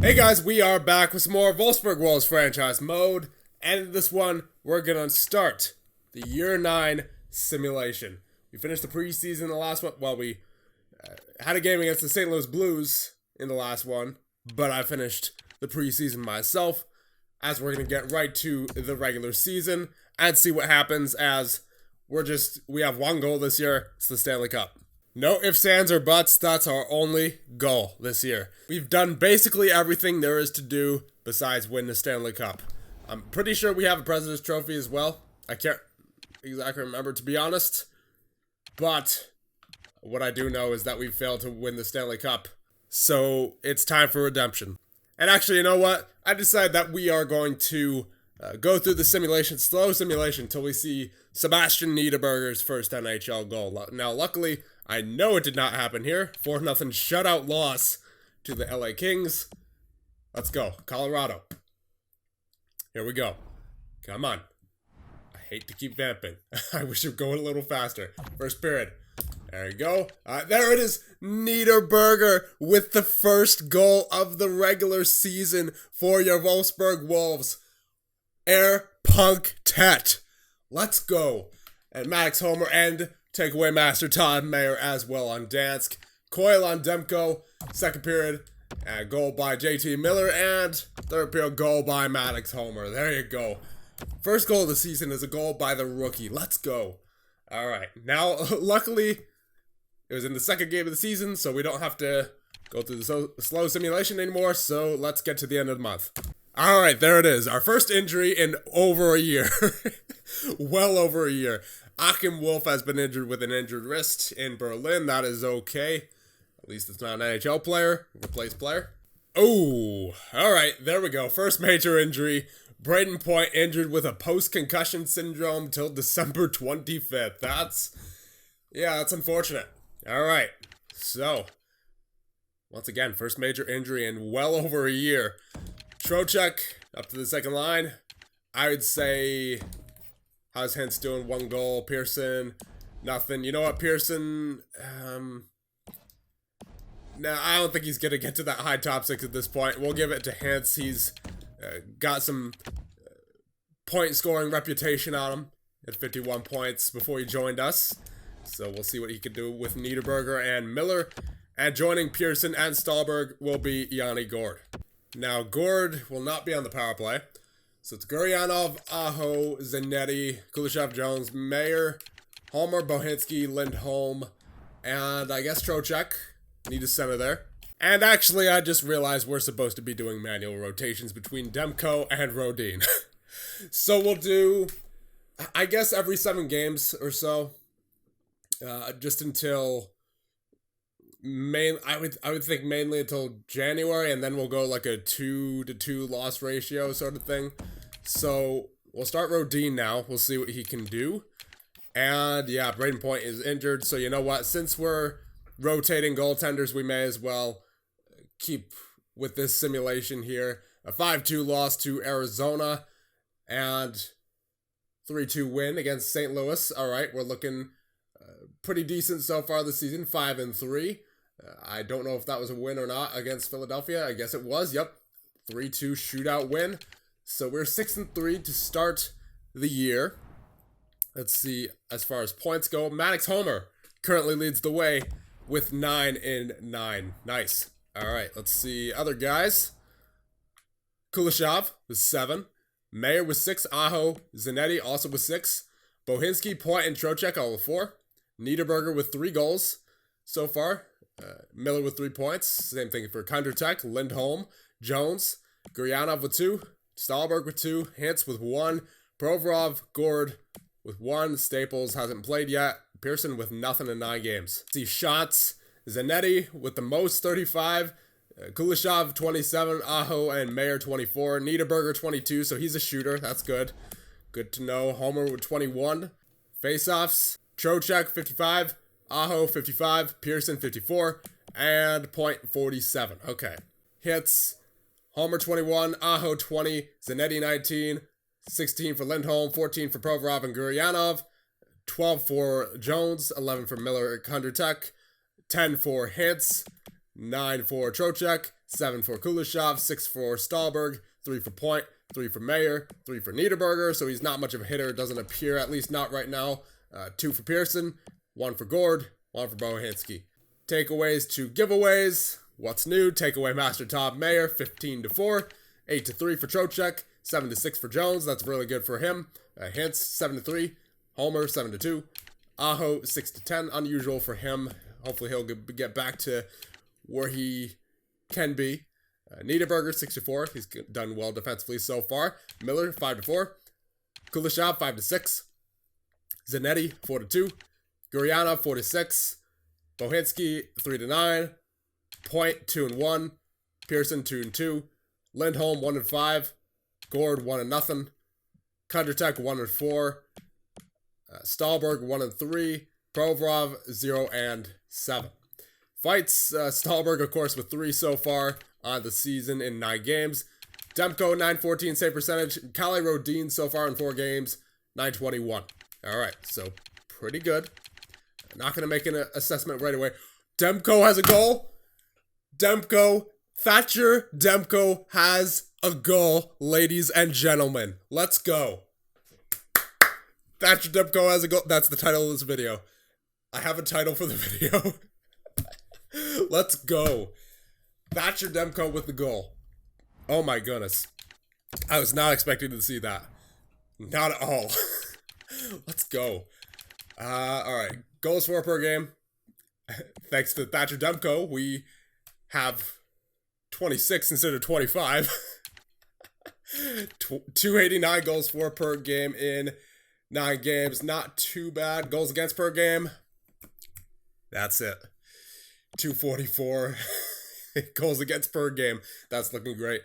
Hey guys, we are back with some more Wolfsburg Wolves franchise mode, and in this one, we're gonna start the Year 9 simulation. We finished the preseason in the last one. Well, we had a game against the St. Louis Blues in the last one, but I finished the preseason myself, as we're gonna get right to the regular season and see what happens as we have one goal this year. It's the Stanley Cup. No ifs, ands, or buts, that's our only goal this year. We've done basically everything there is to do besides win the Stanley Cup. I'm pretty sure we have a President's Trophy as well. I can't exactly remember, to be honest. But what I do know is that we failed to win the Stanley Cup. So it's time for redemption. And actually, you know what? I decided that we are going to go through the simulation, slow simulation, until we see Sebastian Niederberger's first NHL goal. Now, luckily, I know it did not happen here. 4-0 shutout loss to the LA Kings. Let's go. Colorado. Here we go. Come on. I hate to keep vamping. I wish it would go a little faster. First period. There you go. There it is. Niederberger with the first goal of the regular season for your Wolfsburg Wolves. Air Punk Tet. Let's go. And Max Homer and takeaway master Todd Mayer as well on Dansk. Coyle on Demko. Second period. Goal by JT Miller. And third period goal by Max Homer. There you go. First goal of the season is a goal by the rookie. Let's go. Alright. Now, luckily, it was in the second game of the season, so we don't have to go through the slow simulation anymore. So let's get to the end of the month. Alright, there it is. Our first injury in over a year. Well over a year. Achim Wolf has been injured with an injured wrist in Berlin. That is okay. At least it's not an NHL player. Replaced player. Oh, alright, there we go. First major injury. Braden Point injured with a post-concussion syndrome till December 25th. That's unfortunate. Alright, so, once again, first major injury in well over a year. Trocheck up to the second line. I would say, how's Hintz doing? 1 goal. Pearson, nothing. You know what, Pearson, no, I don't think he's going to get to that high top 6 at this point. We'll give it to Hintz. He's got some point scoring reputation on him at 51 points before he joined us. So we'll see what he can do with Niederberger and Miller. And joining Pearson and Stahlberg will be Yanni Gord. Now, Gord will not be on the power play. So it's Guryanov, Aho, Zanetti, Kuleshov, Jones, Mayer, Homer, Bohinski, Lindholm, and I guess Trocheck. Need a center there. And actually, I just realized we're supposed to be doing manual rotations between Demko and Rodin. So we'll do, I guess, every 7 games or so. Just until I would think mainly until January, and then we'll go like a 2-to-2 loss ratio sort of thing. So we'll start Rodin now. We'll see what he can do. And yeah, Braden Point is injured. So you know what? Since we're rotating goaltenders, we may as well keep with this simulation here. A 5-2 loss to Arizona and 3-2 win against St. Louis. All right, we're looking pretty decent so far this season, 5-3. I don't know if that was a win or not against Philadelphia. I guess it was. Yep, 3-2 shootout win. So we're 6-3 to start the year. Let's see, as far as points go, Max Homer currently leads the way with 9-9. Nice. All right, let's see other guys. Kuleshov with 7. Mayer with 6. Aho, Zanetti also with 6. Bohinski, Point, and Trocheck all with 4. Niederberger with 3 goals so far. Miller with 3 points. Same thing for Kondratek, Lindholm, Jones, Guryanov with 2. Stahlberg with 2. Hintz with 1. Provorov, Gord with 1. Staples hasn't played yet. Pearson with nothing in 9 games. See shots. Zanetti with the most, 35. Kuleshov 27. Aho and Mayer 24. Niederberger 22. So he's a shooter. That's good. Good to know. Homer with 21. Faceoffs. Trocheck 55. Aho 55. Pearson 54. And Point 47. Okay. Hits. Homer 21. Aho 20. Zanetti 19. 16 for Lindholm. 14 for Provorov and Guryanov. 12 for Jones. 11 for Miller and Kondratek. 10 for Hintz. 9 for Trocheck, 7 for Kuleshov, 6 for Stahlberg, 3 for Point, 3 for Mayer, 3 for Niederberger, so he's not much of a hitter, doesn't appear, at least not right now. 2 for Pearson, 1 for Gord, 1 for Bohinski. Takeaways to giveaways. What's new? Takeaway Master Top Mayer, 15-4, 8-3 for Trocheck, 7-6 for Jones. That's really good for him. Hintz, 7-3, Homer, 7-2, Aho, 6-10. Unusual for him. Hopefully he'll get back to where he can be. Niederberger, 6-4. He's done well defensively so far. Miller, 5-4. Kuleshov, 5-6. Zanetti, 4-2. Gurianov, 4-6. Bohinski, 3-9. Point, 2-1. Pearson, 2-2. Lindholm, 1-5. Gord, 1-0. Kondratek, 1-4. Stahlberg, 1-3. Provorov, 0-7. Fights, Stahlberg, of course, with 3 so far on the season in 9 games. Demko, 914 save percentage. Kalle Rodin so far in 4 games, 921. Alright, so pretty good. Not going to make an assessment right away. Demko has a goal. Thatcher Demko has a goal, ladies and gentlemen. Let's go. Thatcher Demko has a goal. That's the title of this video. I have a title for the video. Let's go. Thatcher Demko with the goal. Oh my goodness. I was not expecting to see that. Not at all. Let's go. Alright. Goals for per game. Thanks to Thatcher Demko, we have 26 instead of 25. 289 goals for per game in 9 games. Not too bad. Goals against per game. That's it. 244 goals against per game. That's looking great.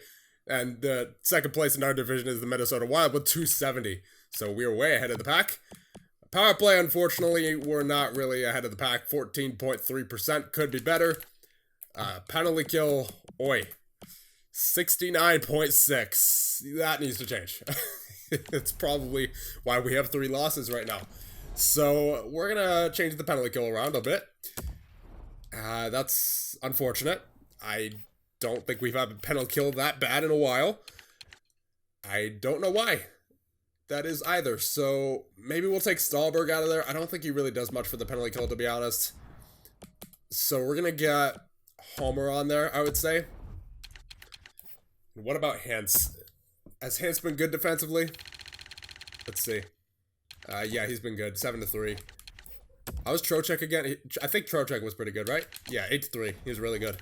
And the second place in our division is the Minnesota Wild with 270. So we're way ahead of the pack. Power play, unfortunately, we're not really ahead of the pack. 14.3%. Could be better. Penalty kill, 69.6. That needs to change. It's probably why we have 3 losses right now. So we're going to change the penalty kill around a bit. That's unfortunate. I don't think we've had a penalty kill that bad in a while. I don't know why that is either. So maybe we'll take Stahlberg out of there. I don't think he really does much for the penalty kill, to be honest. So we're going to get Homer on there, I would say. What about Hintz? Has Hintz been good defensively? Let's see. Yeah, he's been good. 7-3. I was Trocheck again. I think Trocheck was pretty good, right? Yeah, 8-3. He was really good.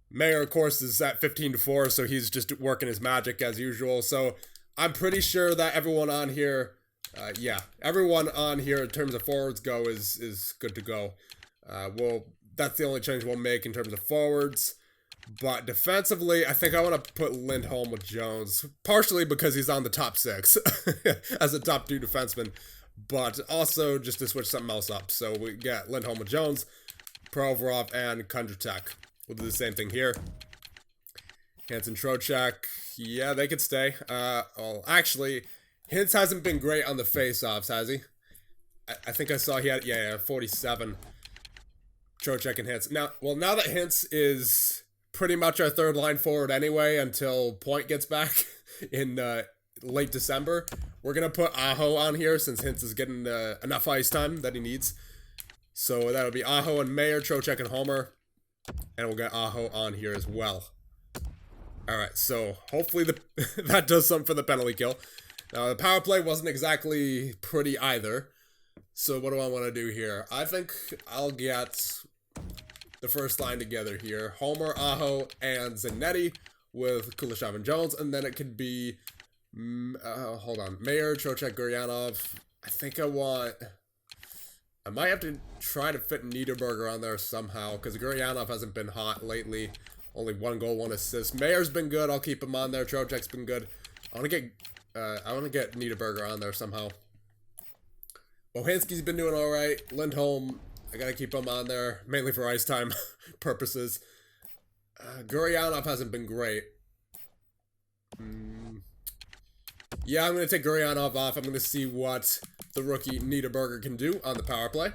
Mayer, of course, is at 15-4, so he's just working his magic as usual. So I'm pretty sure that everyone on here, everyone on here in terms of forwards go is good to go. That's the only change we'll make in terms of forwards. But defensively, I think I want to put Lindholm with Jones, partially because he's on the top 6 as a top 2 defenseman, but also just to switch something else up. So we get Lindholm with Jones, Provorov, and Kondratek. We'll do the same thing here. Hansen, Trocheck, yeah, they could stay. Well, actually, Hintz hasn't been great on the face-offs, has he? I think I saw he had, 47. Trocheck and Hintz. Now that Hintz is pretty much our third line forward anyway until Point gets back in late December, we're going to put Aho on here since Hintz is getting enough ice time that he needs. So that'll be Aho and Mayer, Trocheck and Homer. And we'll get Aho on here as well. Alright, so hopefully that does something for the penalty kill. Now, the power play wasn't exactly pretty either. So what do I want to do here? I think I'll get the first line together here. Homer, Aho, and Zanetti with Kuleshov and Jones. And then it could be, hold on, Mayer, Trocheck, Gurianov. I think I might have to try to fit Niederberger on there somehow, because Gurianov hasn't been hot lately. Only 1 goal, 1 assist. Mayer's been good. I'll keep him on there. Trocheck's been good. I want to get Niederberger on there somehow. Bohinski's been doing all right. Lindholm, I gotta keep him on there, mainly for ice time purposes. Gurianov hasn't been great. Yeah, I'm gonna take Gurianov off. I'm gonna see what the rookie Niederberger can do on the power play.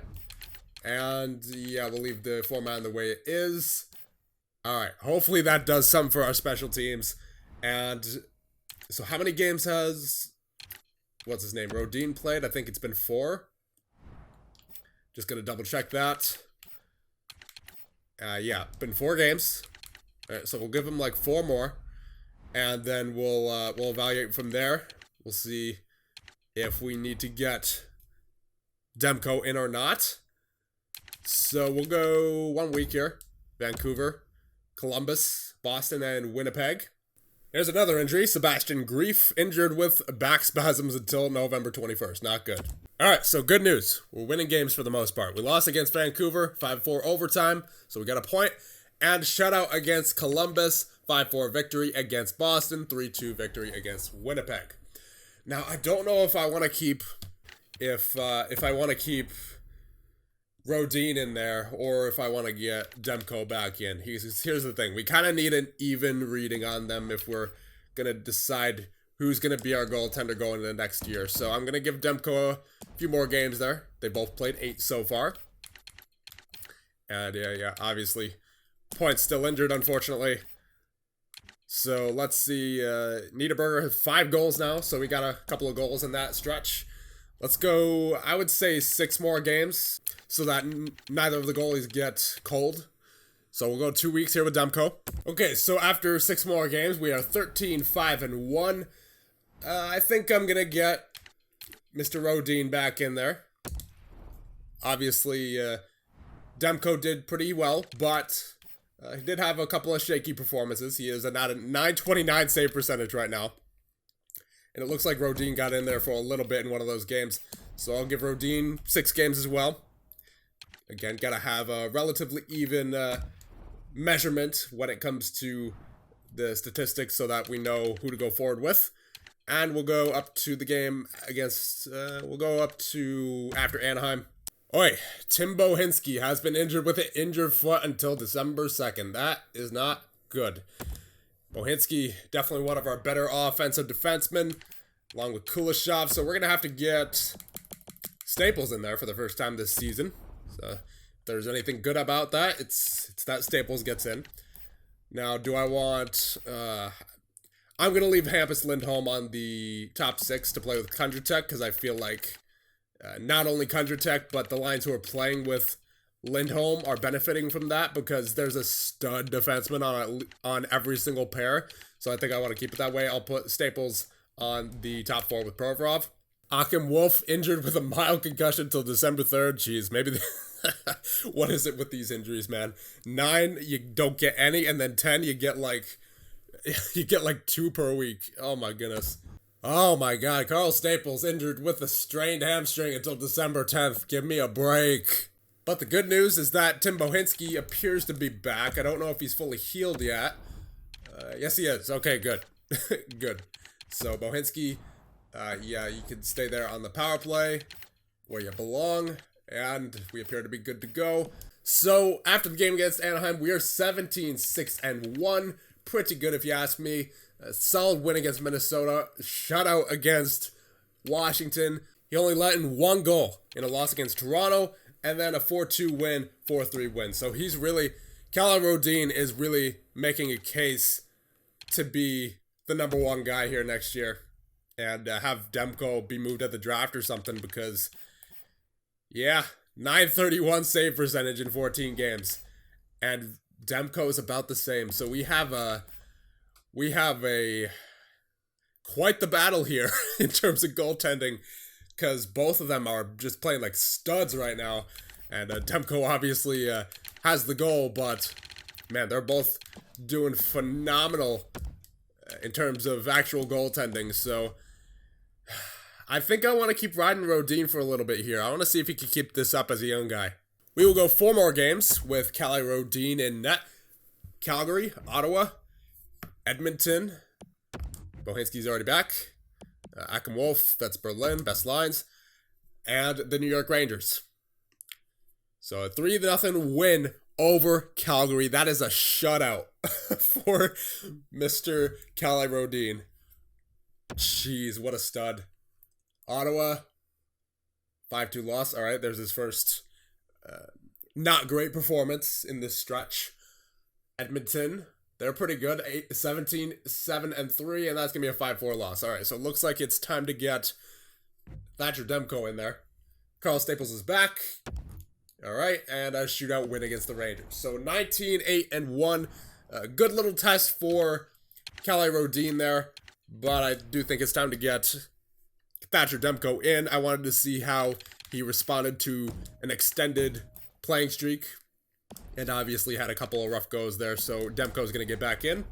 And yeah, we'll leave the format the way it is. All right. Hopefully that does something for our special teams. And so how many games has, what's his name, Rodin played? I think it's been 4. Just going to double check that. Yeah, been 4 games. All right, so we'll give him like 4 more. And then we'll evaluate from there. We'll see if we need to get Demko in or not. So we'll go 1 week here. Vancouver, Columbus, Boston, and Winnipeg. Here's another injury. Sebastian Grief, injured with back spasms until November 21st. Not good. All right, so good news. We're winning games for the most part. We lost against Vancouver, 5-4 overtime, so we got a point. And shutout against Columbus, 5-4 victory against Boston, 3-2 victory against Winnipeg. Now, I don't know if I want to keep, if I want to keep Rodin in there, or if I want to get Demko back in. Here's the thing. We kind of need an even reading on them if we're going to decide who's going to be our goaltender going into the next year. So I'm going to give Demko a few more games there. They both played 8 so far. And yeah, obviously, Point's still injured, unfortunately. So let's see. Niederberger has 5 goals now, so we got a couple of goals in that stretch. Let's go, I would say 6 more games so that neither of the goalies get cold. So we'll go 2 weeks here with Demko. Okay, so after 6 more games, we are 13-5-1. I think I'm going to get Mr. Rodin back in there. Obviously, Demko did pretty well, but he did have a couple of shaky performances. He is at a 929 save percentage right now. And it looks like Rodin got in there for a little bit in one of those games. So I'll give Rodin 6 games as well. Again, gotta have a relatively even measurement when it comes to the statistics so that we know who to go forward with. And we'll go up to the game against, we'll go up to after Anaheim. Oi, Tim Bohinski has been injured with an injured foot until December 2nd. That is not good. Bohinski, definitely one of our better offensive defensemen, along with Kuleshov. So we're going to have to get Staples in there for the first time this season. So if there's anything good about that, it's that Staples gets in. Now, do I want... I'm going to leave Hampus Lindholm on the top 6 to play with Kondratek, because I feel like not only Kondratek, but the lines who are playing with Lindholm are benefiting from that, because there's a stud defenseman on every single pair. So I think I want to keep it that way. I'll put Staples on the top 4 with Provorov. Achim Wolf injured with a mild concussion until December 3rd. Jeez, maybe... What is it with these injuries, man? 9, you don't get any, and then 10, you get like 2 per week. Oh my goodness. Oh my god, Carl Staples injured with a strained hamstring until December 10th. Give me a break. But the good news is that Tim Bohinski appears to be back. I don't know if he's fully healed yet. Yes, he is. Okay, good. Good. So, Bohinski, yeah, you can stay there on the power play where you belong. And we appear to be good to go. So, after the game against Anaheim, we are 17-6-1. Pretty good if you ask me. A solid win against Minnesota. Shutout against Washington. He only let in 1 goal in a loss against Toronto. And then a 4-2 win, 4-3 win. So he's really, Calle Rodin is really making a case to be the number 1 guy here next year. And have Demko be moved at the draft or something, because, yeah, 931 save percentage in 14 games. And Demko is about the same. So we have quite the battle here in terms of goaltending, because both of them are just playing like studs right now. And Demko obviously has the goal, but man, they're both doing phenomenal in terms of actual goaltending. So I think I want to keep riding Rodin for a little bit here. I want to see if he can keep this up as a young guy. We will go 4 more games with Calle Rodin in net. Calgary, Ottawa, Edmonton. Bohinski's already back. Achim Wolf, that's Berlin, best lines. And the New York Rangers. So a 3-0 win over Calgary. That is a shutout for Mr. Calle Rodin. Jeez, what a stud. Ottawa, 5-2 loss. All right, there's his first not great performance in this stretch. Edmonton, they're pretty good. 17, 7, and 3, and that's going to be a 5-4 loss. All right, so it looks like it's time to get THAT-CHER DEM-GOAL in there. Carl Staples is back. All right, and a shootout win against the Rangers. So 19, 8, and 1. A good little test for Calle Rodin there, but I do think it's time to get THAT-CHER DEM-GOAL in. I wanted to see how he responded to an extended playing streak, and obviously had a couple of rough goes there, so Demko's going to get back in.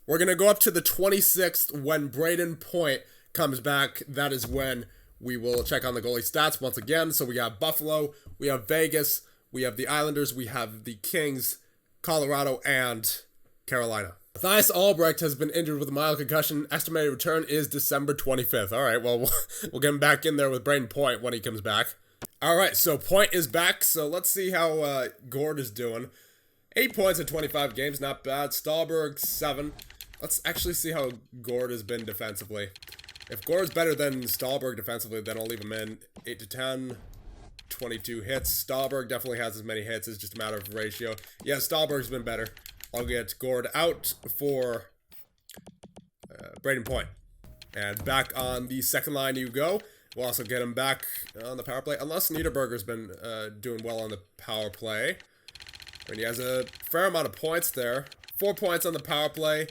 We're going to go up to the 26th when Brayden Point comes back. That is when we will check on the goalie stats once again. So we got Buffalo, we have Vegas, we have the Islanders, we have the Kings, Colorado, and Carolina. Mathias Albrecht has been injured with a mild concussion. Estimated return is December 25th. All right, well, we'll get him back in there with Brayden Point when he comes back. All right, so Point is back, so let's see how Gord is doing. 8 points in 25 games, not bad. Stahlberg, 7. Let's actually see how Gord has been defensively. If Gord's better than Stahlberg defensively, then I'll leave him in. 8 to 10, 22 hits. Stahlberg definitely has as many hits. It's just a matter of ratio. Yeah, Stahlberg's been better. I'll get Gord out for Brayden Point. And back on the second line you go. We'll also get him back on the power play. Unless Niederberger's been doing well on the power play. I mean, he has a fair amount of points there. 4 points on the power play.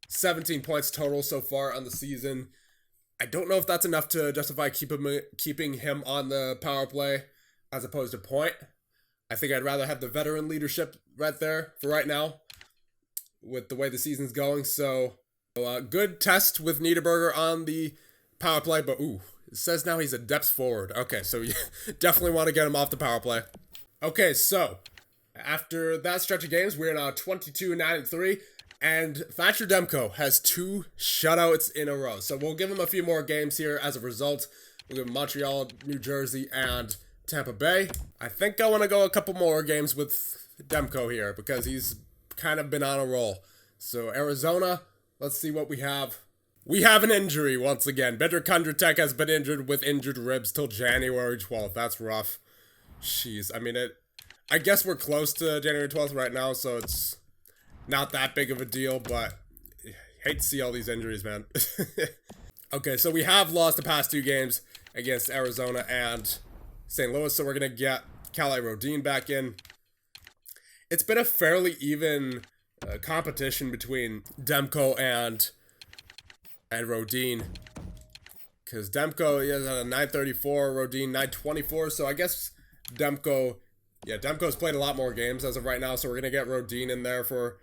17 points total so far on the season. I don't know if that's enough to justify keeping him on the power play as opposed to Point. I think I'd rather have the veteran leadership right there for right now with the way the season's going. So, good test with Niederberger on the power play, but ooh, it says now he's a depth forward. Okay, so you definitely want to get him off the power play. Okay, so after that stretch of games, we're now 22, 9, and 3. And THAT-CHER DEM-GOAL has 2 shutouts in a row. So we'll give him a few more games here as a result. We'll give him Montreal, New Jersey, and Tampa Bay. I think I want to go a couple more games with Demko here because he's kind of been on a roll. So Arizona, let's see what we have. We have an injury once again. Bedřich Kondratek has been injured with injured ribs till January 12th. That's rough. Jeez, I mean, I guess we're close to January 12th right now, so it's not that big of a deal, but I hate to see all these injuries, man. Okay, so we have lost the past 2 games against Arizona and St. Louis, so we're going to get Calle Rodin back in. It's been a fairly even competition between Demko and Rodin. Because Demko is at a 934, Rodin 924, so I guess Demko's played a lot more games as of right now, so we're going to get Rodin in there for,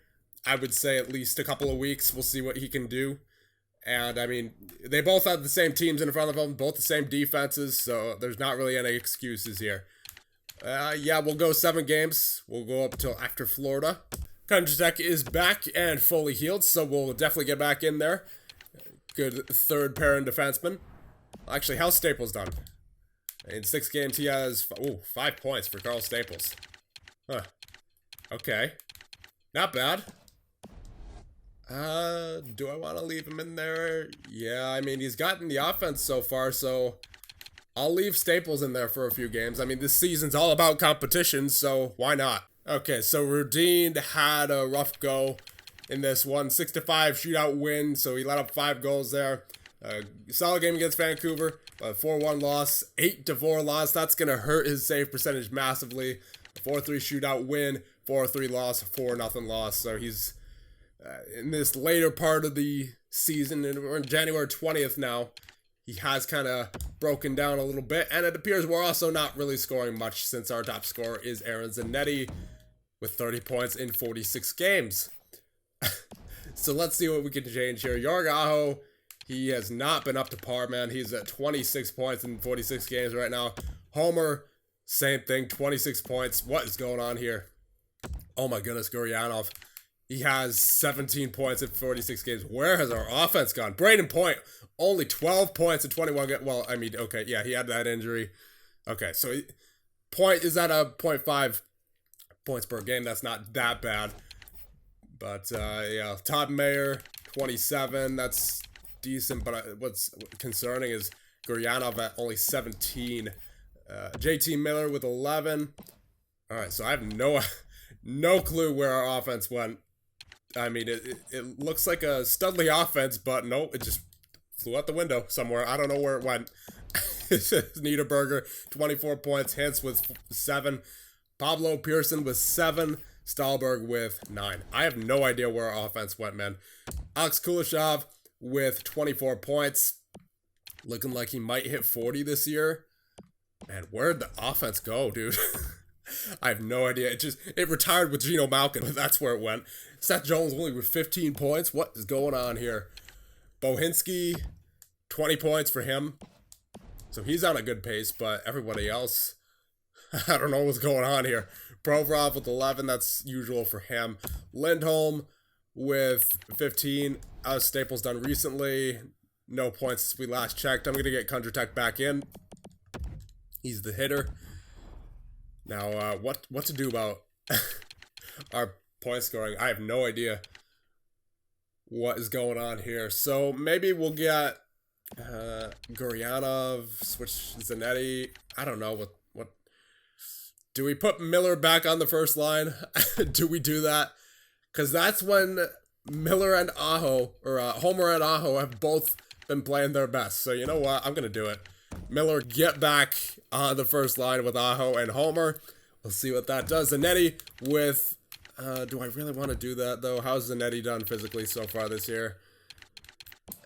I would say, at least a couple of weeks. We'll see what he can do. And, I mean, they both have the same teams in front of them, both the same defenses, so there's not really any excuses here. Yeah, we'll go 7 games. We'll go up till after Florida. Kondratek is back and fully healed, so we'll definitely get back in there. Good third pair and defenseman. Actually, how's Staples done? In 6 games, he has 5 points for Carl Staples. Huh. Okay. Not bad. Do I want to leave him in there? Yeah, I mean, he's gotten the offense so far, so I'll leave Staples in there for a few games. I mean, this season's all about competition, so why not? Okay, so Rodin had a rough go in this one. 6-5 shootout win, so he let up 5 goals there. Solid game against Vancouver, 4-1 loss, 8-4 loss. That's going to hurt his save percentage massively. A 4-3 shootout win, 4-3 loss, 4-0 loss. So he's in this later part of the season, and we're in January 20th now. He has kind of broken down a little bit, and it appears we're also not really scoring much since our top scorer is Aaron Zanetti with 30 points in 46 games. So let's see what we can change here. Jorg Aho, he has not been up to par, man. He's at 26 points in 46 games right now. Homer, same thing, 26 points. What is going on here? Oh my goodness, Guryanov. He has 17 points in 46 games. Where has our offense gone? Brayden Point, only 12 points in 21 games. Well, I mean, okay, yeah, he had that injury. Okay, so Point is at a 0.5 points per game. That's not that bad. But, yeah, Todd Mayer, 27. That's decent, but what's concerning is Guryanov at only 17. JT Miller with 11. All right, so I have No clue where our offense went. I mean, it looks like a Studley offense, but no, it just flew out the window somewhere. I don't know where it went. Niederberger, 24 points. Hintz with 7. Pablo Pearson with 7. Stahlberg with 9. I have no idea where our offense went, man. Alex Kuleshov with 24 points. Looking like he might hit 40 this year. Man, where'd the offense go, dude? I have no idea. It retired with Geno Malkin. That's where it went. Seth Jones only with 15 points. What is going on here? Bohinski, 20 points for him. So he's on a good pace, but everybody else, I don't know what's going on here. Provorov with 11. That's usual for him. Lindholm with 15. Staples done recently. No points since we last checked. I'm going to get Kondratek back in. He's the hitter. Now, what to do about our point scoring? I have no idea what is going on here. So maybe we'll get Guryanov, switch Zanetti. I don't know what. Do we put Miller back on the first line? Do we do that? Because that's when Miller and Aho, or Homer and Aho, have both been playing their best. So you know what? I'm going to do it. Miller, get back on the first line with Aho and Homer. We'll see what that does. Zanetti with... do I really want to do that, though? How's Zanetti done physically so far this year?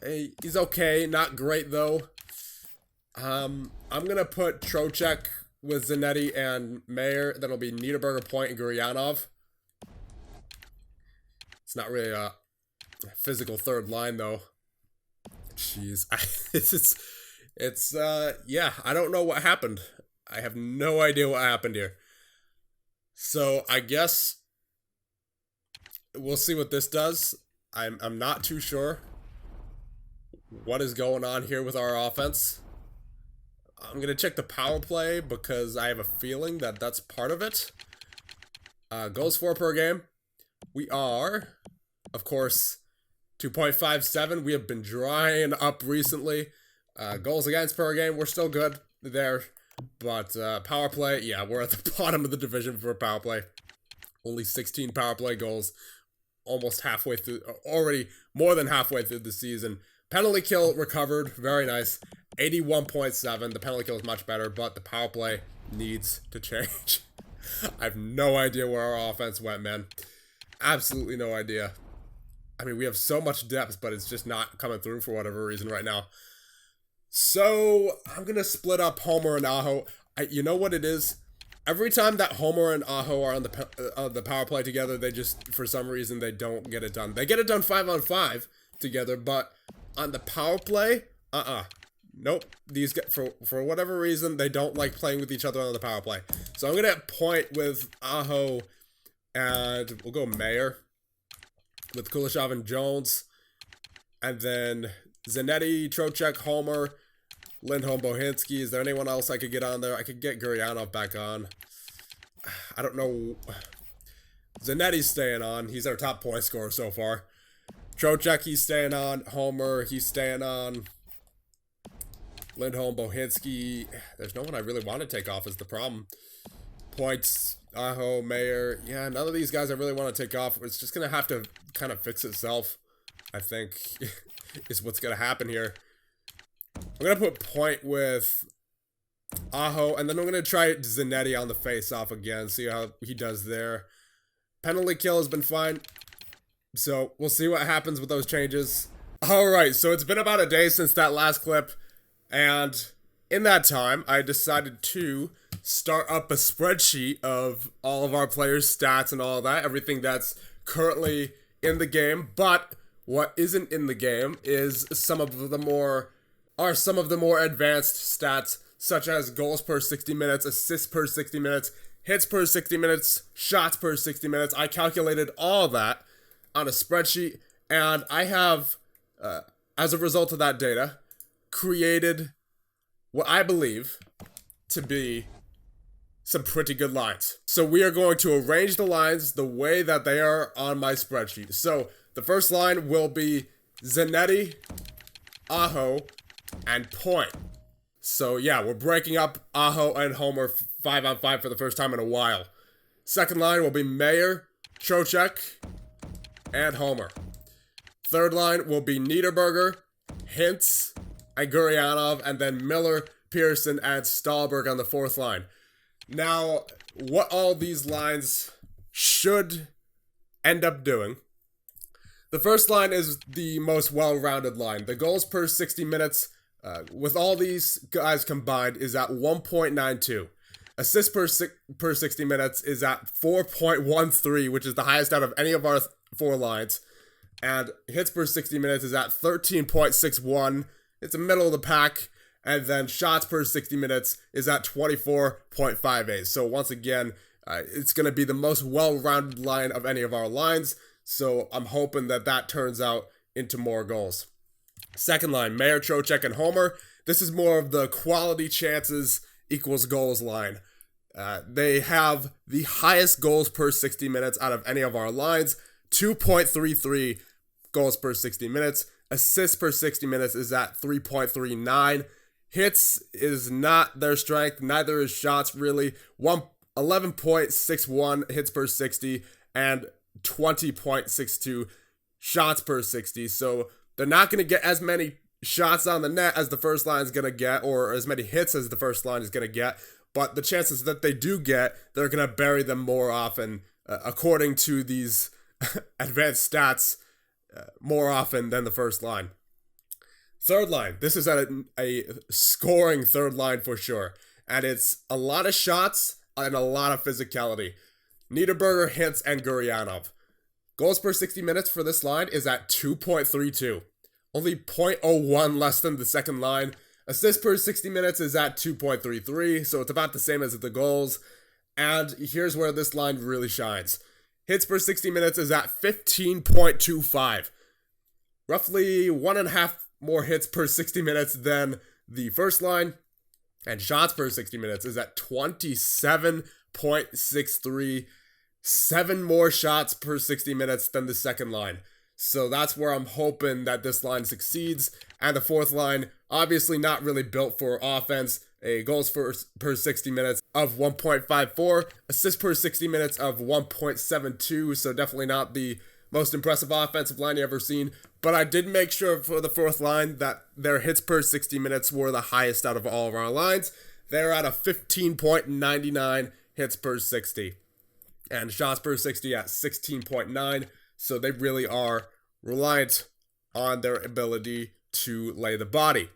Hey, he's okay. Not great, though. I'm going to put Trocheck with Zanetti and Mayer. That'll be Niederberger, Point, and Guryanov. It's not really a physical third line, though. Jeez. Yeah, I don't know what happened. I have no idea what happened here. So, I guess we'll see what this does. I'm not too sure what is going on here with our offense. I'm going to check the power play because I have a feeling that that's part of it. Goals for per game. We are, of course, 2.57. We have been drying up recently. Goals against per game, we're still good there. But power play, yeah, we're at the bottom of the division for power play. Only 16 power play goals. Almost halfway through, already more than halfway through the season. Penalty kill recovered, very nice. 81.7. The penalty kill is much better, but the power play needs to change. I have no idea where our offense went, man. Absolutely no idea. I mean, we have so much depth, but it's just not coming through for whatever reason right now. So, I'm going to split up Homer and Aho. You know what it is? Every time that Homer and Aho are on the power play together, they just, for some reason, they don't get it done. They get it done 5-on-5 together, but on the power play, nope. These guys, for whatever reason, they don't like playing with each other on the power play. So I'm going to Point with Aho, and we'll go Mayer with Kuleshov and Jones. And then Zanetti, Trocheck, Homer, Lindholm, Bohinski. Is there anyone else I could get on there? I could get Guryanov back on. I don't know. Zanetti's staying on. He's our top point scorer so far. Trocheck, he's staying on. Homer, he's staying on. Lindholm, Bohinski. There's no one I really want to take off is the problem. Points, Aho, Mayer. Yeah, none of these guys I really want to take off. It's just going to have to kind of fix itself, I think, is what's going to happen here. I'm going to put Point with Aho, and then I'm going to try Zanetti on the face-off again, see how he does there. Penalty kill has been fine, so we'll see what happens with those changes. Alright, so it's been about a day since that last clip, and in that time, I decided to start up a spreadsheet of all of our players' stats and all of that, everything that's currently in the game, but what isn't in the game is some of the more advanced stats, such as goals per 60 minutes, assists per 60 minutes, hits per 60 minutes, shots per 60 minutes. I calculated all that on a spreadsheet, and I have, as a result of that data, created what I believe to be some pretty good lines. So we are going to arrange the lines the way that they are on my spreadsheet. So the first line will be Zanetti, Aho, and Point. So yeah, we're breaking up Aho and Homer 5-on-5 for the first time in a while. Second line will be Mayer, Trocheck, and Homer. Third line will be Niederberger, Hintz, and Gurianov, and then Miller, Pearson, and Stahlberg on the fourth line. Now, what all these lines should end up doing. The first line is the most well-rounded line. The goals per 60 minutes, with all these guys combined, is at 1.92. Assists per 60 minutes is at 4.13, which is the highest out of any of our four lines. And hits per 60 minutes is at 13.61. It's the middle of the pack. And then shots per 60 minutes is at 24.58. So once again, it's going to be the most well-rounded line of any of our lines. So I'm hoping that that turns out into more goals. Second line, Mayer, Trocheck, and Homer. This is more of the quality chances equals goals line. They have the highest goals per 60 minutes out of any of our lines. 2.33 goals per 60 minutes. Assists per 60 minutes is at 3.39. Hits is not their strength. Neither is shots, really. 11.61 hits per 60 and 20.62 shots per 60. So they're not going to get as many shots on the net as the first line is going to get, or as many hits as the first line is going to get. But the chances that they do get, they're going to bury them more often, according to these advanced stats, more often than the first line. Third line. This is a scoring third line for sure. And it's a lot of shots and a lot of physicality. Niederberger, Hintz, and Gurianov. Goals per 60 minutes for this line is at 2.32. Only 0.01 less than the second line. Assists per 60 minutes is at 2.33, so it's about the same as the goals. And here's where this line really shines. Hits per 60 minutes is at 15.25. Roughly 1.5 more hits per 60 minutes than the first line. And shots per 60 minutes is at 27.63. 7 more shots per 60 minutes than the second line. So that's where I'm hoping that this line succeeds. And the fourth line, obviously not really built for offense. A goals per 60 minutes of 1.54. Assists per 60 minutes of 1.72. So definitely not the most impressive offensive line you ever seen. But I did make sure for the fourth line that their hits per 60 minutes were the highest out of all of our lines. They're at a 15.99 hits per 60. And shots per 60 at 16.9. So they really are reliant on their ability to lay the body.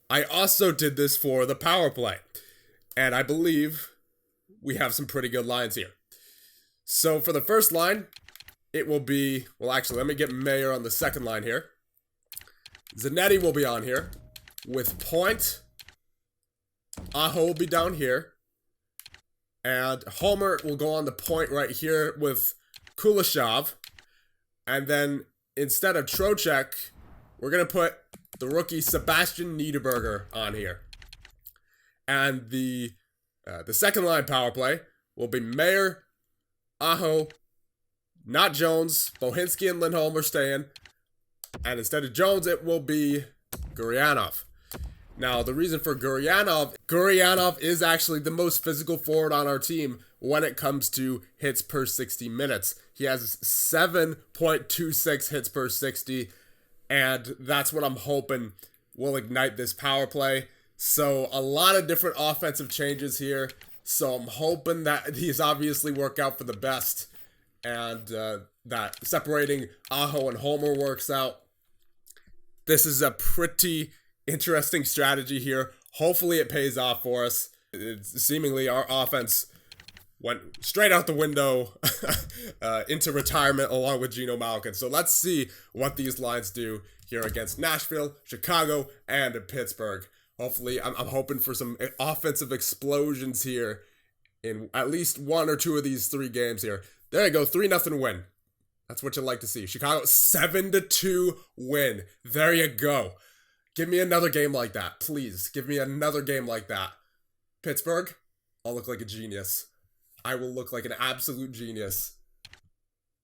I also did this for the power play. And I believe we have some pretty good lines here. So for the first line, it will be, well actually, let me get Mayer on the second line here. Zanetti will be on here with Point. Aho will be down here. And Homer will go on the point right here with Kuleshov. And then instead of Trocheck, we're going to put the rookie Sebastian Niederberger on here. And the second line power play will be Mayer, Aho, not Jones. Bohinski and Lindholm are staying. And instead of Jones, it will be Gurianov. Now, the reason for Gurianov is actually the most physical forward on our team when it comes to hits per 60 minutes. He has 7.26 hits per 60, and that's what I'm hoping will ignite this power play. So, a lot of different offensive changes here. So, I'm hoping that these obviously work out for the best, and that separating Aho and Homer works out. This is a pretty interesting strategy here. Hopefully it pays off for us. Seemingly our offense went straight out the window into retirement along with Geno Malkin. So let's see what these lines do here against Nashville, Chicago, and Pittsburgh. Hopefully, I'm hoping for some offensive explosions here in at least one or two of these three games here. There you go, 3-0 win. That's what you like to see. Chicago, 7-2 win. There you go. Give me another game like that, please. Give me another game like that. Pittsburgh, I'll look like a genius. I will look like an absolute genius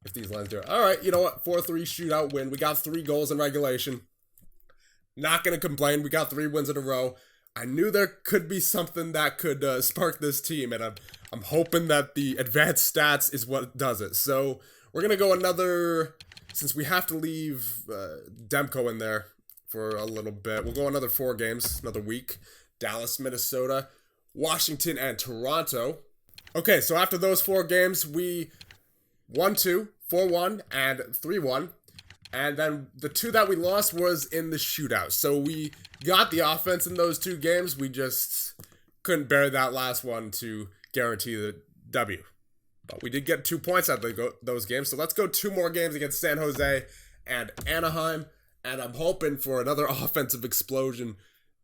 if these lines do it. All right, you know what? 4-3 shootout win. We got 3 goals in regulation. Not going to complain. We got 3 wins in a row. I knew there could be something that could spark this team, and I'm I'm hoping that the advanced stats is what does it. So we're going to go another, since we have to leave Demko in there for a little bit, we'll go another 4 games, another week. Dallas, Minnesota, Washington, and Toronto. Okay, so after those 4 games, we 1-2, 4-1, and 3-1. And then the 2 that we lost was in the shootout. So we got the offense in those 2 games. We just couldn't bear that last one to guarantee the W. But we did get 2 points out of those games. So let's go 2 more games against San Jose and Anaheim. And I'm hoping for another offensive explosion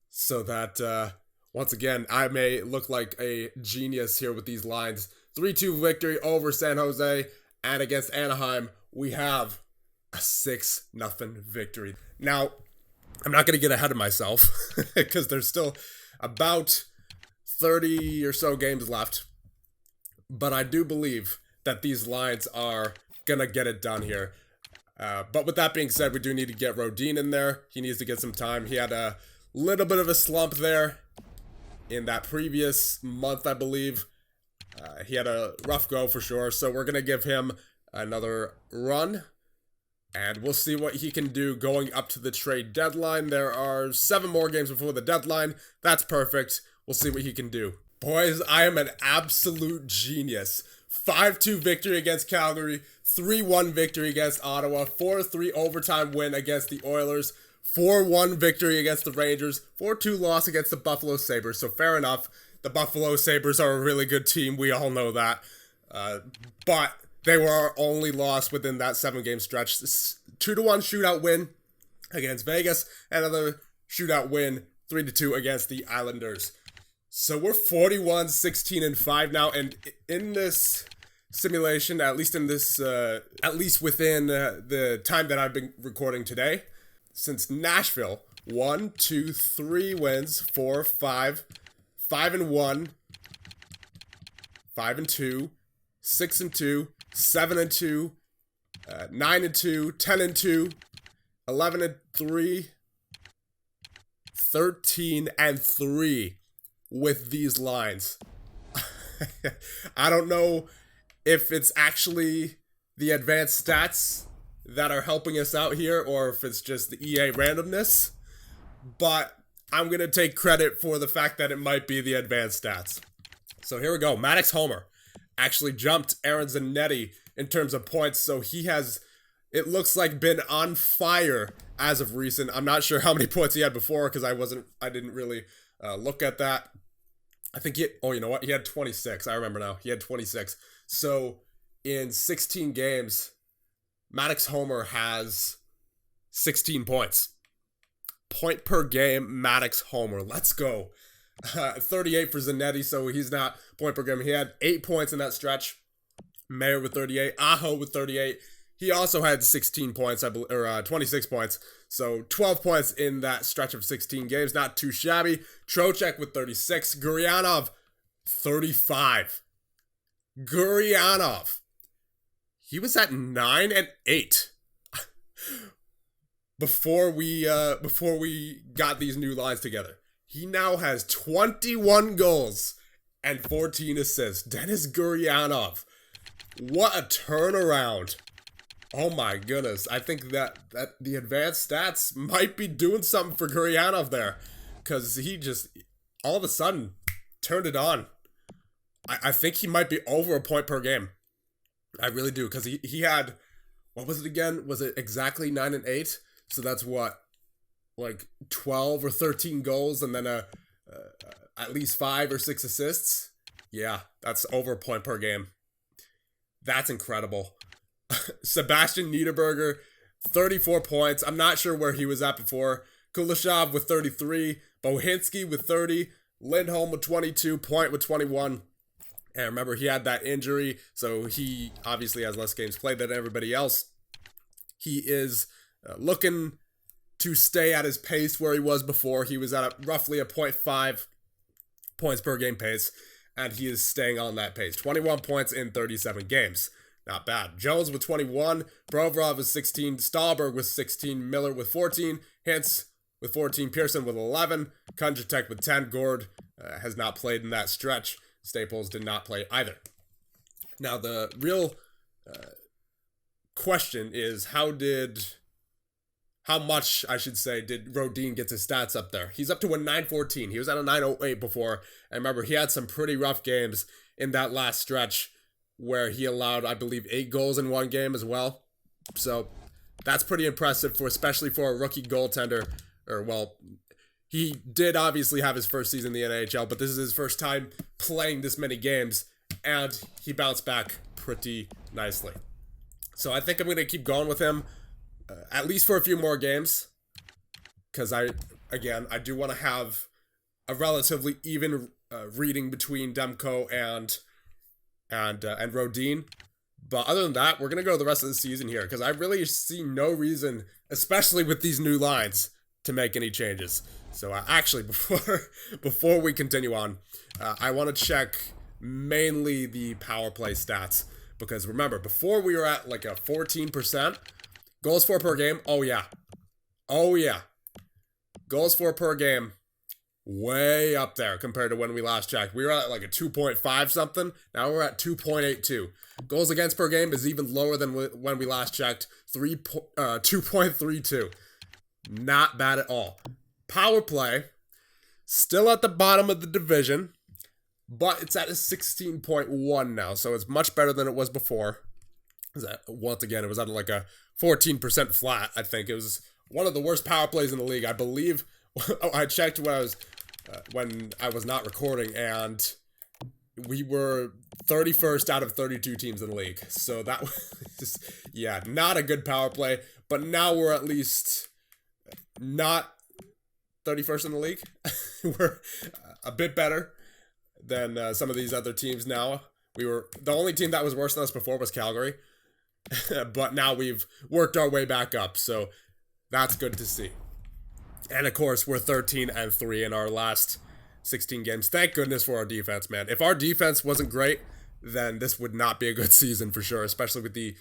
so that, once again, I may look like a genius here with these lines. 3-2 victory over San Jose. And against Anaheim, we have a 6-0 victory. Now, I'm not going to get ahead of myself because there's still about 30 or so games left. But I do believe that these lines are going to get it done here. But with that being said, we do need to get Rodin in there. He needs to get some time. He had a little bit of a slump there in that previous month, I believe. He had a rough go for sure. So we're going to give him another run. And we'll see what he can do going up to the trade deadline. There are 7 more games before the deadline. That's perfect. We'll see what he can do. Boys, I am an absolute genius. 5-2 victory against Calgary. 3-1 victory against Ottawa. 4-3 overtime win against the Oilers. 4-1 victory against the Rangers. 4-2 loss against the Buffalo Sabres. So fair enough. The Buffalo Sabres are a really good team. We all know that. But they were our only loss within that 7-game stretch. 2-1 shootout win against Vegas. Another shootout win, 3-2 against the Islanders. So we're 41-16-5 now. And in this simulation, at least in this, at least within the time that I've been recording today, since Nashville, 1, 2, 3 wins, 4, 5, 5-1, 5-2, 6-2, 7-2, 9-2, 10-2, 11-3, 13-3 with these lines. I don't know if it's actually the advanced stats that are helping us out here or if it's just the EA randomness, but I'm going to take credit for the fact that it might be the advanced stats. So here we go. Maddox Homer actually jumped Aaron Zanetti in terms of points, so he has, it looks like, been on fire as of recent. I'm not sure how many points he had before because I didn't really look at that. I think you know what? He had 26. I remember now. He had 26. So in 16 games, Maddox Homer has 16 points. Point per game, Maddox Homer. Let's go. 38 for Zanetti, so he's not point per game. He had 8 points in that stretch. Mayer with 38. Aho with 38. He also had 16 points, or 26 points. So 12 points in that stretch of 16 games. Not too shabby. Trocheck with 36. Guryanov, 35. Guryanov. He was at 9-8 before we got these new lines together. He now has 21 goals and 14 assists. Denis Guryanov. What a turnaround. Oh my goodness. I think that the advanced stats might be doing something for Guryanov there. Because he just, all of a sudden, turned it on. I think he might be over a point per game. I really do. Because he had, what was it again? Was it exactly 9-8? So that's what? Like 12 or 13 goals and then at least 5 or 6 assists? Yeah, that's over a point per game. That's incredible. Sebastian Niederberger, 34 points. I'm not sure where he was at before. Kuleshov with 33. Bohinski with 30. Lindholm with 22. Point with 21. And remember, he had that injury, so he obviously has less games played than everybody else. He is looking to stay at his pace where he was before. He was at roughly a 0.5 points per game pace, and he is staying on that pace. 21 points in 37 games. Not bad. Jones with 21, Provorov with 16, Stahlberg with 16, Miller with 14, Hintz with 14, Pearson with 11, Konjatek with 10, Gord has not played in that stretch. Staples did not play either. Now, the real question is how much, I should say, did Rodin get his stats up there? He's up to a 914. He was at a 908 before. And remember, he had some pretty rough games in that last stretch where he allowed, I believe, 8 goals in one game as well. So that's pretty impressive, especially for a rookie goaltender. He did obviously have his first season in the NHL, but this is his first time playing this many games, and he bounced back pretty nicely. So I think I'm going to keep going with him, at least for a few more games, because I do want to have a relatively even reading between Demko and Rodin. But other than that, we're going to go the rest of the season here, because I really see no reason, especially with these new lines, to make any changes. So actually, before we continue on, I want to check mainly the power play stats. Because remember, before we were at like a 14%, goals for per game, oh yeah. Goals for per game, way up there compared to when we last checked. We were at like a 2.5 something, now we're at 2.82. Goals against per game is even lower than when we last checked, 2.32. Not bad at all. Power play, still at the bottom of the division, but it's at a 16.1 now, so it's much better than it was before. Once again, it was at like a 14% flat, I think. It was one of the worst power plays in the league, I believe. I checked when I was not recording, and we were 31st out of 32 teams in the league. So that was just, not a good power play, but now we're at least not 31st in the league. We're a bit better than some of these other teams now. The only team that was worse than us before was Calgary, but now we've worked our way back up, so that's good to see. And of course, we're 13-3 in our last 16 games. Thank goodness for our defense, man. If our defense wasn't great, then this would not be a good season for sure, especially with the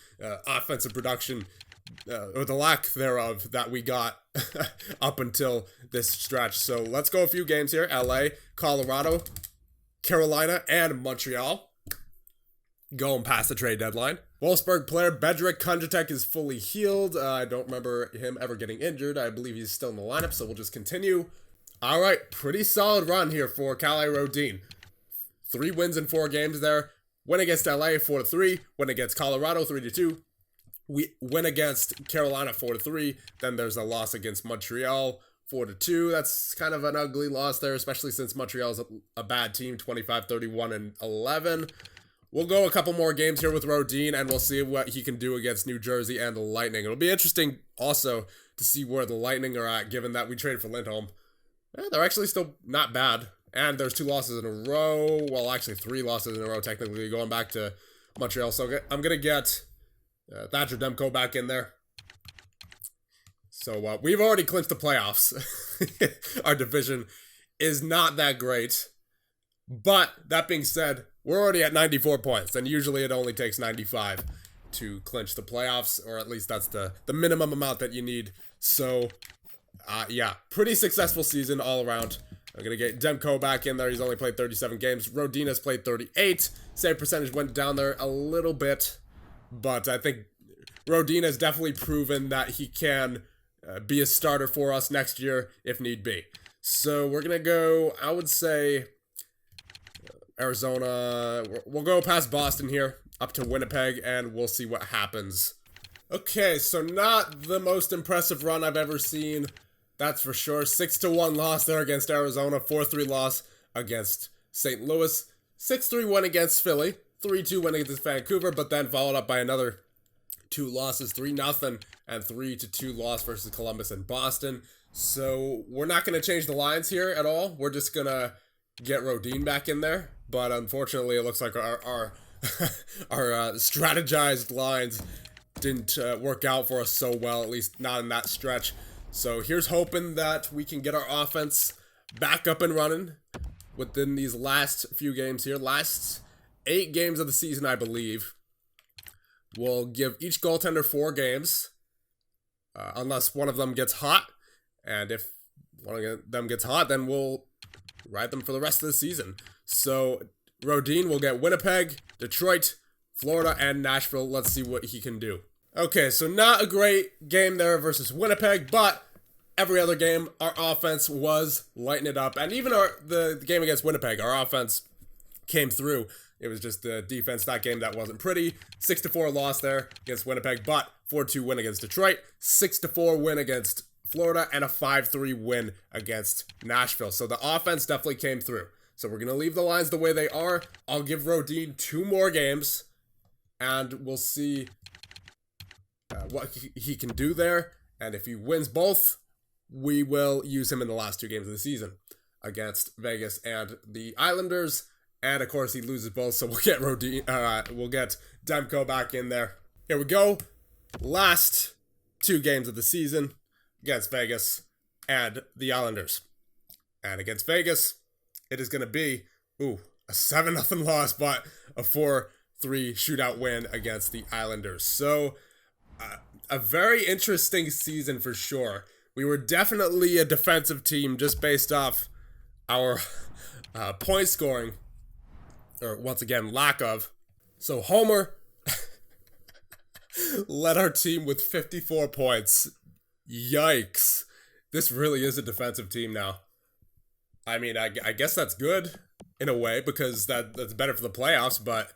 offensive production or the lack thereof that we got up until this stretch. So let's go a few games here. LA, Colorado, Carolina, and Montreal. Going past the trade deadline. Wolfsburg player Bedřich Konjatek is fully healed. I don't remember him ever getting injured. I believe he's still in the lineup, so we'll just continue. All right, pretty solid run here for Calle Rodin. 3 wins in 4 games there. Win against LA 4-3. Win against Colorado 3-2. We win against Carolina 4-3. Then there's a loss against Montreal 4-2. That's kind of an ugly loss there, especially since Montreal's a bad team, 25-31-11. We'll go a couple more games here with Rodin, and we'll see what he can do against New Jersey and the Lightning. It'll be interesting also to see where the Lightning are at, given that we traded for Lindholm. They're actually still not bad. And there's 2 losses in a row. Well, actually 3 losses in a row, technically, going back to Montreal. So I'm going to get THAT-CHER DEM-GOAL back in there. So we've already clinched the playoffs. Our division is not that great. But that being said, we're already at 94 points. And usually it only takes 95 to clinch the playoffs. Or at least that's the minimum amount that you need. So, pretty successful season all around. I'm going to get Demko back in there. He's only played 37 games. Rodin has played 38. Save percentage went down there a little bit. But I think Rodin has definitely proven that he can be a starter for us next year if need be. So we're going to go, I would say, Arizona. We'll go past Boston here, up to Winnipeg, and we'll see what happens. Okay, so not the most impressive run I've ever seen. That's for sure. 6-1 loss there against Arizona. 4-3 loss against St. Louis. 6-3 win against Philly. 3-2 win against Vancouver, but then followed up by another 2 losses. 3-0 and 3-2 loss versus Columbus and Boston. So we're not going to change the lines here at all. We're just going to get Rodin back in there. But unfortunately, it looks like our strategized lines didn't work out for us so well, at least not in that stretch. So here's hoping that we can get our offense back up and running within these last few games here. Last 8 games of the season, I believe. We'll give each goaltender 4 games, unless one of them gets hot. And if one of them gets hot, then we'll ride them for the rest of the season. So Rodin will get Winnipeg, Detroit, Florida, and Nashville. Let's see what he can do. Okay, so not a great game there versus Winnipeg, but every other game, our offense was lighting it up. And even the game against Winnipeg, our offense came through. It was just the defense, that game that wasn't pretty. 6-4 loss there against Winnipeg, but 4-2 win against Detroit. 6-4 win against Florida, and a 5-3 win against Nashville. So the offense definitely came through. So we're going to leave the lines the way they are. I'll give Rodin 2 more games, and we'll see what he can do there. And if he wins both, we will use him in the last 2 games of the season against Vegas and the Islanders. And of course, he loses both, so we'll get we'll get Demko back in there. Here we go. Last 2 games of the season against Vegas and the Islanders. And against Vegas, it is going to be a 7-0 loss, but a 4-3 shootout win against the Islanders. So a very interesting season for sure. We were definitely a defensive team just based off our point scoring. Or once again, lack of. So Homer led our team with 54 points. Yikes. This really is a defensive team now. I mean, I guess that's good in a way because that's better for the playoffs, but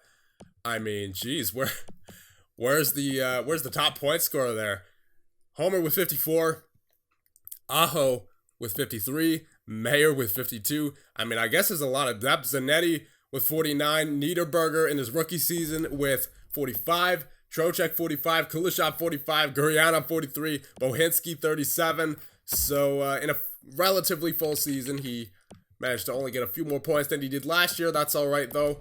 I mean, geez, where's the top point scorer there? Homer with 54, Aho with 53, Mayer with 52. I mean, I guess there's a lot of depth. Zanetti with 49, Niederberger in his rookie season with 45, Trocheck 45, Kuleshov 45, Gurianov 43, Bohinski 37. So in a relatively full season, he managed to only get a few more points than he did last year. That's all right though.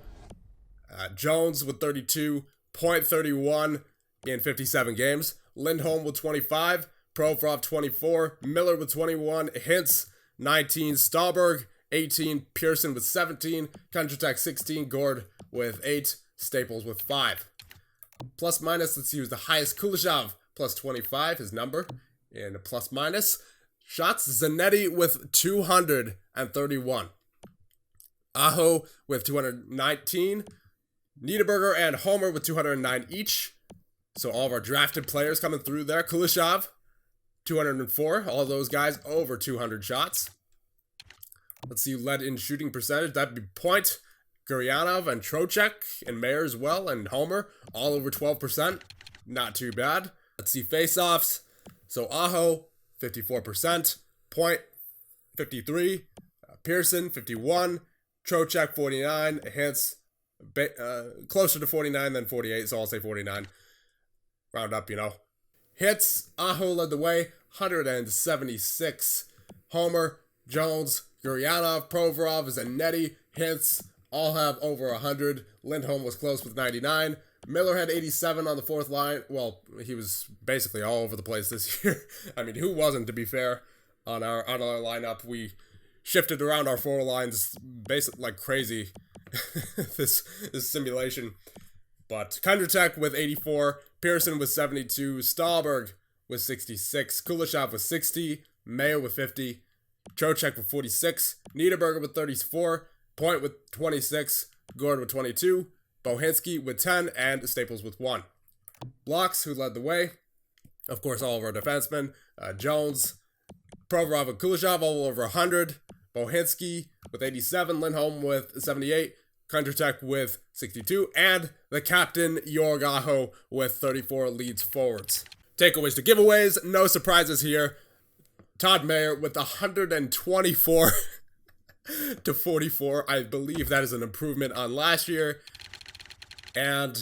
Jones with 32, .31 in 57 games. Lindholm with 25, Provorov 24, Miller with 21, Hintz 19, Stauberg 18, Pearson with 17, Kondratek 16, Gord with 8, Staples with 5. Plus minus, let's use the highest. Kuleshov plus 25, his number in plus minus. Shots, Zanetti with 231. Aho with 219. Niederberger and Homer with 209 each. So all of our drafted players coming through there. Kuleshov, 204. All those guys over 200 shots. Let's see, led in shooting percentage. That'd be Point, Gurianov, and Trocheck, and Mayer as well, and Homer, all over 12%. Not too bad. Let's see faceoffs. So Aho, 54%. Point, 53. Pearson, 51. Trocheck, 49. Hintz, closer to 49 than 48, so I'll say 49. Round up, you know. Hits, Aho led the way, 176. Homer, Jones, Gurianov, Provorov, Zanetti, Hintz, all have over 100. Lindholm was close with 99. Miller had 87 on the 4th line. Well, he was basically all over the place this year. I mean, who wasn't, to be fair, on our lineup? We shifted around our 4 lines basically like crazy this simulation. But Kondratek with 84, Pearson with 72, Stauberg with 66, Kuleshov with 60, Mayer with 50, Trocheck with 46, Niederberger with 34, Point with 26, Gord with 22, Bohinski with 10, and Staples with 1. Blocks, who led the way. Of course, all of our defensemen. Jones, Provorov, and Kuleshov all over 100. Bohinski with 87, Lindholm with 78, Kondratek with 62, and the captain, Jorg Aho, with 34 leads forwards. Takeaways to giveaways, no surprises here. Todd Mayer with 124 to 44. I believe that is an improvement on last year. And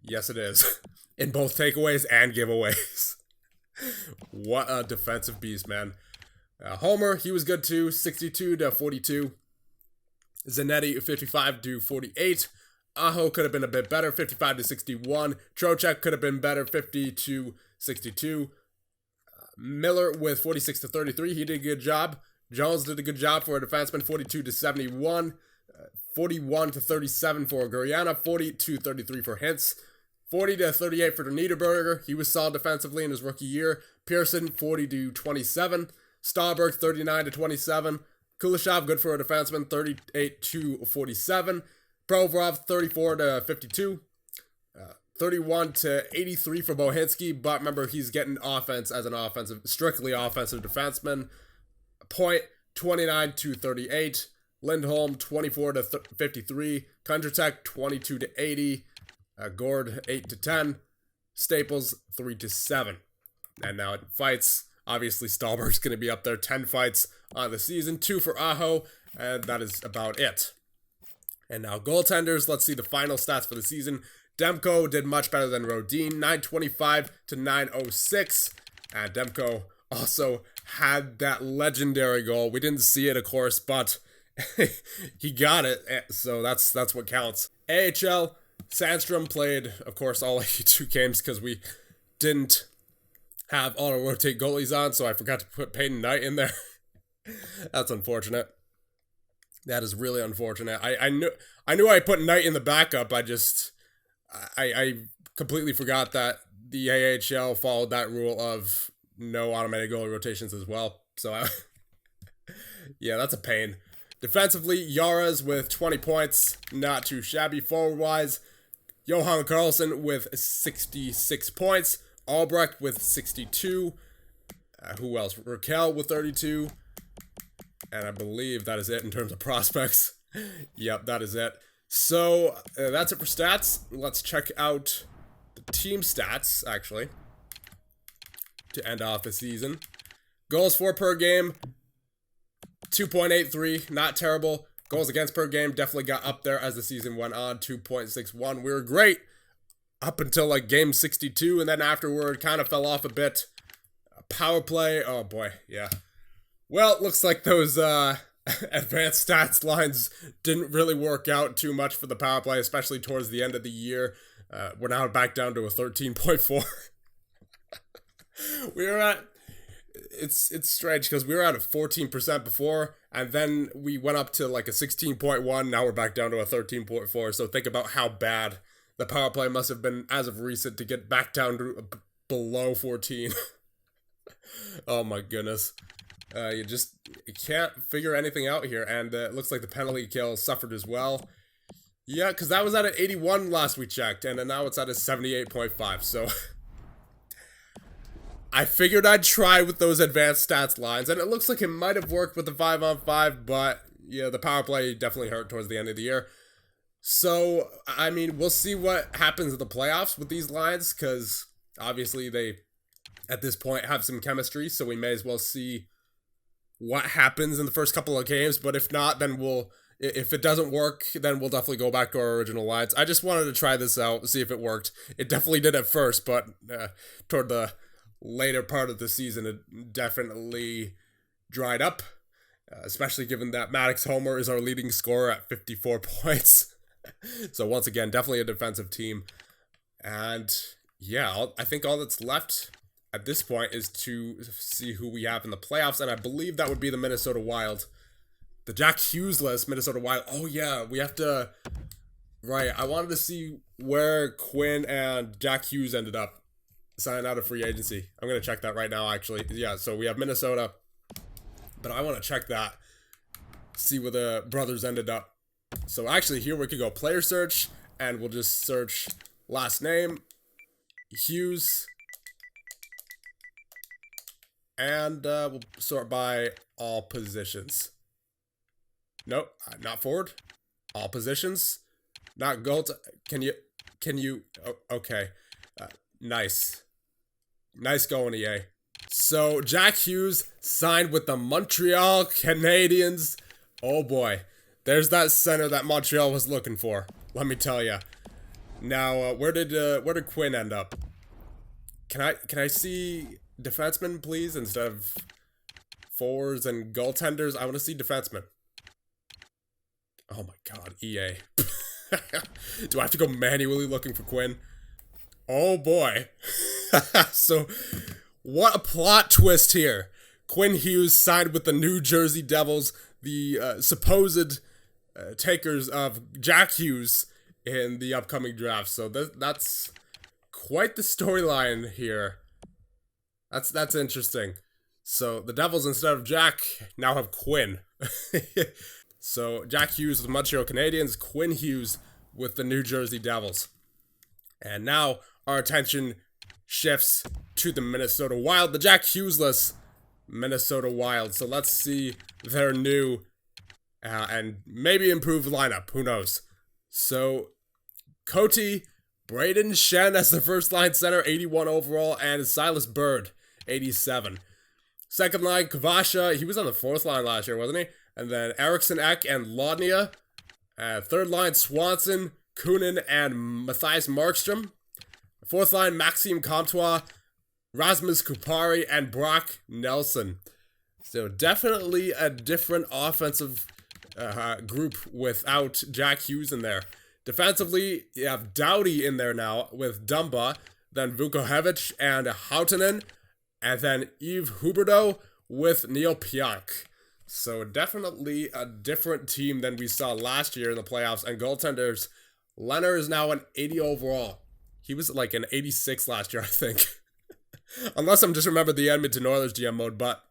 yes, it is. In both takeaways and giveaways. What a defensive beast, man. Homer, he was good too. 62 to 42. Zanetti, 55 to 48. Aho could have been a bit better. 55 to 61. Trocheck could have been better. 50 to 62. Miller with 46 to 33. He did a good job. Jones did a good job for a defenseman. 42 to 71. 41 to 37 for Gurianov. 40 to 33 for Hintz. 40 to 38 for Niederberger. He was solid defensively in his rookie year. Pearson, 40 to 27. Stauberg, 39 to 27. Kuleshov, good for a defenseman, 38 to 47. Provorov 34 to 52. 31 to 83 for Bohinski, but remember, he's getting offense as an strictly offensive defenseman. Point 29 to 38. Lindholm 24 to 53. Kondratek 22 to 80. Gord 8 to 10. Staples 3 to 7. And now it fights. Obviously, Stahlberg's going to be up there. 10 fights on the season. 2 for Aho, and that is about it. And now goaltenders. Let's see the final stats for the season. Demko did much better than Rodin, 925 to 906. And Demko also had that legendary goal. We didn't see it, of course, but he got it, so that's what counts. AHL, Sandstrom played, of course, all 82 games because we didn't have auto-rotate goalies on, so I forgot to put Peyton Knight in there. That's unfortunate. That is really unfortunate. I knew I put Knight in the backup. I completely forgot that the AHL followed that rule of no automated goalie rotations as well. So, yeah, that's a pain. Defensively, Yaras with 20 points, not too shabby forward-wise. Johan Carlson with 66 points. Albrecht with 62. Who else? Raquel with 32. And I believe that is it in terms of prospects. Yep, that is it. So, that's it for stats. Let's check out the team stats, actually, to end off the season. Goals for per game, 2.83, not terrible. Goals against per game definitely got up there as the season went on, 2.61. We were great up until like game 62, and then afterward kind of fell off a bit. Power play, oh boy, yeah. Well, it looks like those advanced stats lines didn't really work out too much for the power play, especially towards the end of the year. We're now back down to a 13.4. We were at, it's strange because we were at a 14% before, and then we went up to like a 16.1. Now we're back down to a 13.4. So think about how bad the power play must have been as of recent to get back down to below 14. Oh my goodness. You can't figure anything out here, and it looks like the penalty kill suffered as well. Yeah, because that was at an 81 last we checked, and then now it's at a 78.5, so I figured I'd try with those advanced stats lines, and it looks like it might have worked with the 5-on-5, but yeah, the power play definitely hurt towards the end of the year. So, I mean, we'll see what happens in the playoffs with these lines, because obviously they, at this point, have some chemistry, so we may as well see what happens in the first couple of games, but if not, then if it doesn't work, then we'll definitely go back to our original lines. I just wanted to try this out, see if it worked. It definitely did at first, but toward the later part of the season, it definitely dried up, especially given that Maddox Homer is our leading scorer at 54 points. So once again, definitely a defensive team. And yeah, I think all that's left at this point is to see who we have in the playoffs, and I believe that would be the Minnesota Wild. The Jack Hughes-less Minnesota Wild. Oh yeah, we have to... Right, I wanted to see where Quinn and Jack Hughes ended up signing out of free agency. I'm going to check that right now, actually. Yeah, so we have Minnesota, but I want to check that, see where the brothers ended up. So actually, here we could go player search, and we'll just search last name, Hughes, and we'll sort by all positions. Nope, not forward. All positions. Not goals. Can you, oh, okay. Nice. Nice going, EA. So, Jack Hughes signed with the Montreal Canadiens. Oh boy. There's that center that Montreal was looking for. Let me tell you. Now, where did Quinn end up? Can I see defensemen, please, instead of forwards and goaltenders? I want to see defensemen. Oh my god, EA. Do I have to go manually looking for Quinn? Oh boy. So, what a plot twist here. Quinn Hughes signed with the New Jersey Devils, the supposed takers of Jack Hughes in the upcoming draft. So that's quite the storyline here. That's interesting. So the Devils, instead of Jack, now have Quinn. So Jack Hughes with the Montreal Canadiens, Quinn Hughes with the New Jersey Devils. And now our attention shifts to the Minnesota Wild, the Jack Hughes-less Minnesota Wild. So let's see their new and maybe improved lineup. Who knows? So Coty, Braden Shen as the first line center, 81 overall, and Silas Bird, 87. Second line, Kvasha, he was on the fourth line last year, wasn't he? And then Eriksson Ek and Lodnia. Third line, Swanson, Kunin, and Matthias Markstrom. Fourth line, Maxime Comtois, Rasmus Kupari, and Brock Nelson. So definitely a different offensive group without Jack Hughes in there. Defensively, you have Doughty in there now with Dumba, then Vukovic and Hautanen, and then Yves Huberdeau with Neil Pionk. So definitely a different team than we saw last year in the playoffs. And goaltenders, Leonard is now an 80 overall. He was like an 86 last year, I think. Unless I'm just remember the Edmonton Oilers GM mode, but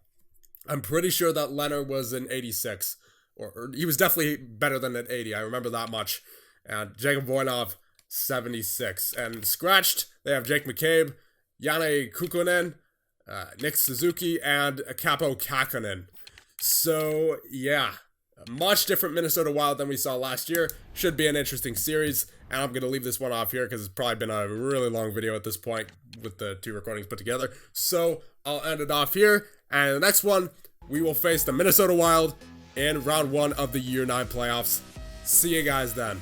I'm pretty sure that Leonard was an 86. Or he was definitely better than an 80. I remember that much. And Jacob Voinov, 76. And scratched, they have Jake McCabe, Janne Kukkonen, Nick Suzuki, and Capo Kakkonen. So, yeah, a much different Minnesota Wild than we saw last year. Should be an interesting series. And I'm going to leave this one off here because it's probably been a really long video at this point with the two recordings put together. So, I'll end it off here. And the next one, we will face the Minnesota Wild in round 1 of the Year 9 playoffs. See you guys then.